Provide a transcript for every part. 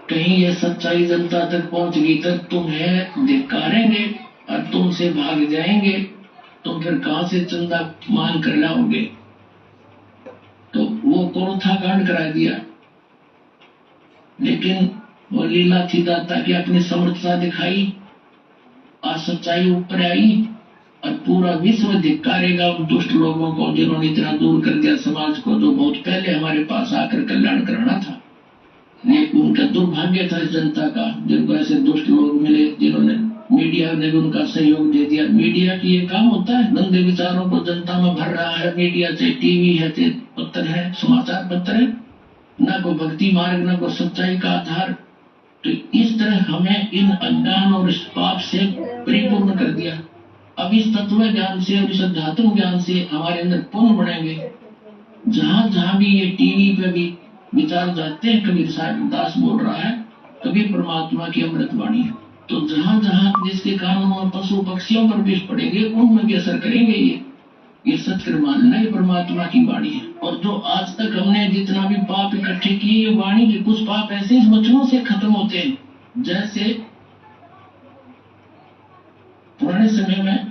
कहीं ये सच्चाई जनता तक पहुंच गई तक तुम्हें धिक्कारेंगे और तुमसे भाग जाएंगे, तुम फिर कहां से चंदा मान कर लाओगे। तो वो कोरथा कांड करा दिया, लेकिन वो लीला थी दाता की अपनी समर्थता दिखाई, आज सच्चाई ऊपर आई और पूरा विश्व धिक्कारेगा उन दुष्ट लोगों को जिन्होंने इतना दूर कर दिया समाज को, जो बहुत पहले हमारे पास आकर कल्याण कराना था। ये उनका दुर्भाग्य था इस जनता का, जिनको ऐसे दुष्ट लोग मिले, जिन्होंने मीडिया ने भी उनका सहयोग दे दिया। मीडिया की ये काम होता है, गंदे विचारों को जनता में भर रहा है मीडिया, चाहे टीवी है, चाहे पत्र है, समाचार पत्र है, ना कोई भक्ति मार्ग, ना कोई सच्चाई का आधार। तो इस तरह हमें इन अज्ञान और इस पाप से परिपूर्ण कर दिया। अब इस तत्व ज्ञान से और इस अध्यात्म ज्ञान से हमारे अंदर पुण्य बढ़ेंगे। जहां जहां भी ये टीवी पे भी विचार जाते हैं, कबीर साहब दास बोल रहा है, कबीर परमात्मा की अमृत वाणी है, तो जहां जहां जिसके कानों में पशु पक्षियों पर विष पड़ेंगे उनमें भी असर करेंगे। ये सत्य मानना ये परमात्मा की वाणी है। और जो आज तक हमने जितना भी पाप इकट्ठे किए, ये वाणी के कुछ पाप ऐसे इस वचनों से खत्म होते हैं। जैसे पुराने समय में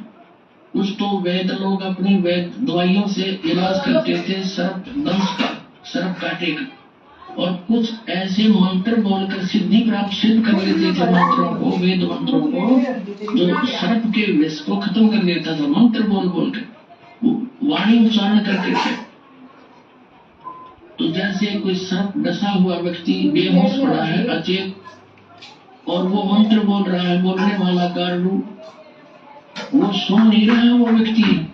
कुछ तो वैद लोग अपनी वैद दवाइयों से इलाज करते थे, सर्प दंश का, सर्प काटे का, और कुछ ऐसे मंत्र बोलकर सिद्धि प्राप्त सिद्ध कर लेते थे मंत्रों को, वेद मंत्रों को, जो सर्प के विष को खत्म कर देता था, मंत्र बोल बोलकर, वाणी उच्चारण करके थे। तो जैसे कोई सर्प डसा हुआ व्यक्ति बेहोश पड़ा है, अचेत, और वो मंत्र बोल रहा है, बोलने वाला गार्डू, वो सुन नहीं रहा है वो व्यक्ति,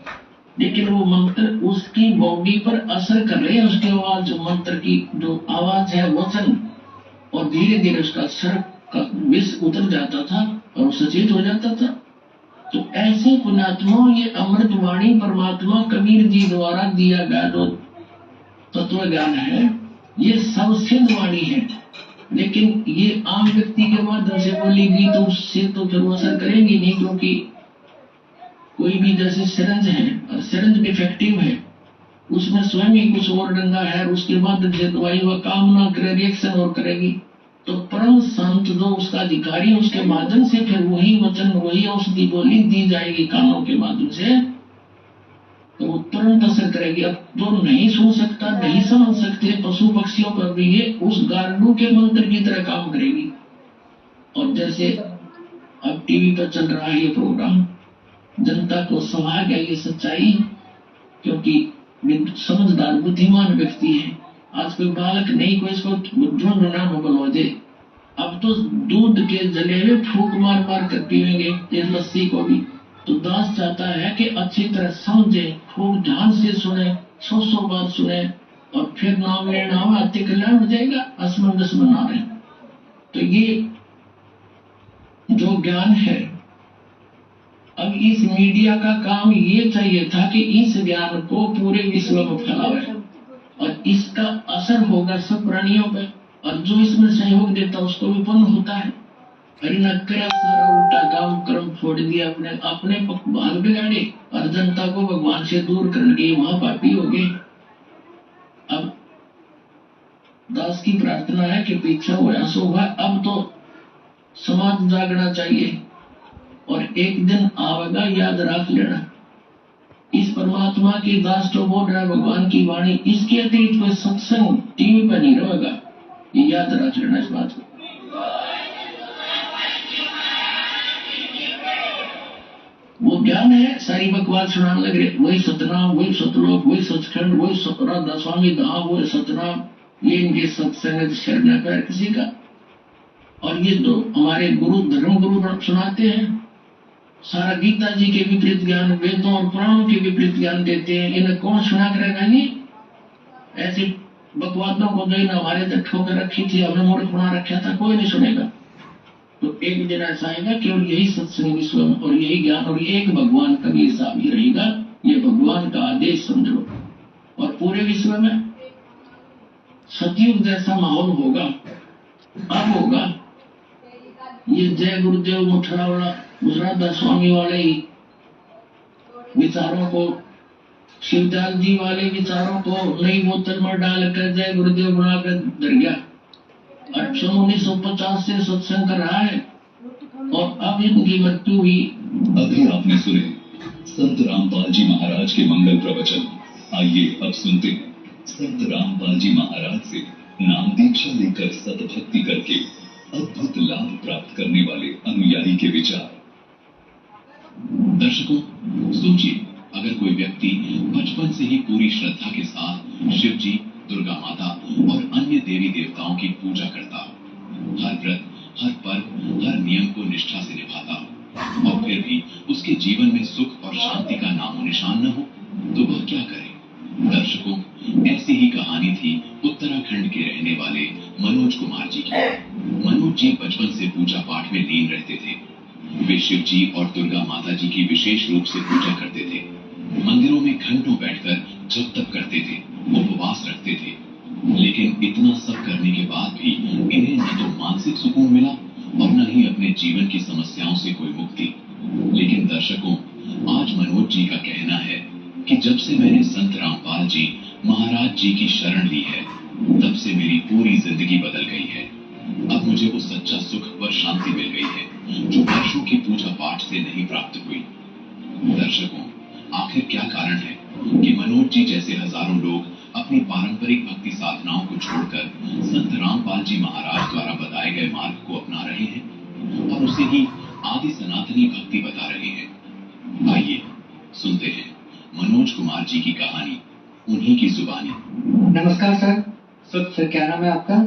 लेकिन वो मंत्र उसकी बॉडी पर असर कर रहे हैं, उसकी आवाज, जो मंत्र की जो आवाज है, वचन, और धीरे धीरे उसका सर्प का विष उतर जाता था और वो सचेत हो जाता था। तो ऐसे पुण्यात्मा, ये अमृत वाणी परमात्मा कबीर जी द्वारा दिया गया जो तत्व ज्ञान है, ये सब सिद्ध वाणी है। लेकिन ये आम व्यक्ति के माध्यम से बोलेगी तो उससे तो फिर वो असर करेंगी नहीं, क्योंकि कोई भी जैसे सिरंज है और सिरंज डिफेक्टिव है, उसमें स्वयं ही कुछ और डंगा है, उसके बाद से दवाई वह काम ना करे, रिएक्शन और करेगी। तो परम संत जो उसका अधिकारी, उसके माध्यम से फिर वही वचन, वही औषधि बोली दी जाएगी कानों के माध्यम से, तो वो तुरंत असर करेगी। अब जो नहीं सुन सकता, नहीं समझ सकते पशु पक्षियों पर भी ये उस गार्डू के मंत्र की तरह काम करेगी। और जैसे अब टीवी पर चल रहा है ये प्रोग्राम, जनता को समा गया ये सच्चाई, क्योंकि समझदार बुद्धिमान व्यक्ति है। आज कोई बालक नहीं, कोई इसको ढूंढना न दे। अब तो दूध के जलेबे फूक मार मार कर पीएंगे, इस लस्सी को भी। तो दास चाहता है कि अच्छी तरह समझे, खूब ध्यान से सुने, 100 बार सुने, और फिर नाम लेना हो, अति कल्याण हो जाएगा, असमंजस बना रहे। तो ये जो ज्ञान है, अब इस मीडिया का काम ये चाहिए था कि इस ज्ञान को पूरे विश्व में फैलावे, और इसका असर होगा सब प्राणियों पर, और जो इसमें सहयोग देता उसको भी पुण्य होता है। हरिनकर सारा उल्टा काम कर्म फोड़ दिया, अपने अपने भाग बिगाड़े और जनता को भगवान से दूर कर गए, महापापी हो गए। अब दास की प्रार्थना है कि पीछा हुआ सो हुआ, अब तो समाज जागना चाहिए, और एक दिन आवेगा, याद रख लेना। इस परमात्मा की दास जो बोल रहा है भगवान की वाणी, इसके अतिरिक्त कोई सत्संग टीवी पर नहीं रहेगा, ये याद रख लेना इस बात को। वो ज्ञान है, सारी बकवास सुनाने लग रहे, वही सतनाम, वही सतलोक, वही सचखंड, वही राधा स्वामी धाम, वही सतनाम, ये इनके सत्संग शरण पैर किसी का। और ये जो हमारे गुरु, धर्म गुरु सुनाते हैं, सारा गीता जी के विपरीत ज्ञान, वेदों और पुराणों के विपरीत ज्ञान देते हैं, इन्हें कौन सुना करेगा? नहीं, ऐसी बकवादों को जो हमारे तक ठोकर रखी थी, हमने मूर्ख बना रखा था, कोई नहीं सुनेगा। तो एक दिन ऐसा आएगा केवल यही सत्संग विश्व में, और यही ज्ञान, और एक भगवान कबीर साहब ही रहेगा। ये भगवान का आदेश समझो, और पूरे विश्व में सतयुग जैसा माहौल होगा। अब होगा ये जय गुरुदेव मुठरा वाला, राधा स्वामी वाले ही विचारों को, शिवदास जी वाले विचारों को नई बोतल में डालकर जय गुरुदेव बनाकर धर गया। सन 1950 से सत्संग कर रहा है और अब इनकी मृत्यु हुई। अभी आपने सुने संत रामपाल जी महाराज के मंगल प्रवचन। आइए अब सुनते हैं संत रामपाल जी महाराज से नाम दीक्षा लेकर सतभक्ति करके अद्भुत लाभ प्राप्त करने वाले अनुयायी के विचार। दर्शकों, सोचिए, अगर कोई व्यक्ति बचपन से ही पूरी श्रद्धा के साथ शिव जी, दुर्गा माता और अन्य देवी देवताओं की पूजा करता हो, हर व्रत, हर पर्व, हर नियम को निष्ठा से निभाता हो और फिर भी उसके जीवन में सुख और शांति का नामो निशान न हो, तो वह क्या करे? दर्शकों, ऐसी ही कहानी थी उत्तराखंड के रहने वाले मनोज कुमार जी की। मनोज जी बचपन से पूजा पाठ में लीन रहते थे। वे शिव जी और दुर्गा माता जी की विशेष रूप से पूजा करते थे। मंदिरों में घंटों बैठकर जप तप करते थे, उपवास रखते थे। लेकिन इतना सब करने के बाद भी इन्हें न तो मानसिक सुकून मिला और न ही अपने जीवन की समस्याओं से कोई मुक्ति। लेकिन दर्शकों, आज मनोज जी का कहना है कि जब से मैंने संत रामपाल जी महाराज जी की शरण ली है, तब से मेरी पूरी जिंदगी बदल गई है। अब मुझे वो सच्चा सुख व शांति मिल गई है जो वर्षों की पूजा पाठ से नहीं प्राप्त हुई। दर्शकों, आखिर क्या कारण है कि मनोज जी जैसे हजारों लोग अपनी पारंपरिक भक्ति साधनाओं को छोड़कर संत रामपाल जी महाराज द्वारा बताए गए मार्ग को अपना रहे हैं और उसे ही आदि सनातनी भक्ति बता रहे हैं? आइए सुनते हैं मनोज कुमार जी की कहानी, उन्हीं की जुबानी। नमस्कार सर। क्या नाम है आपका?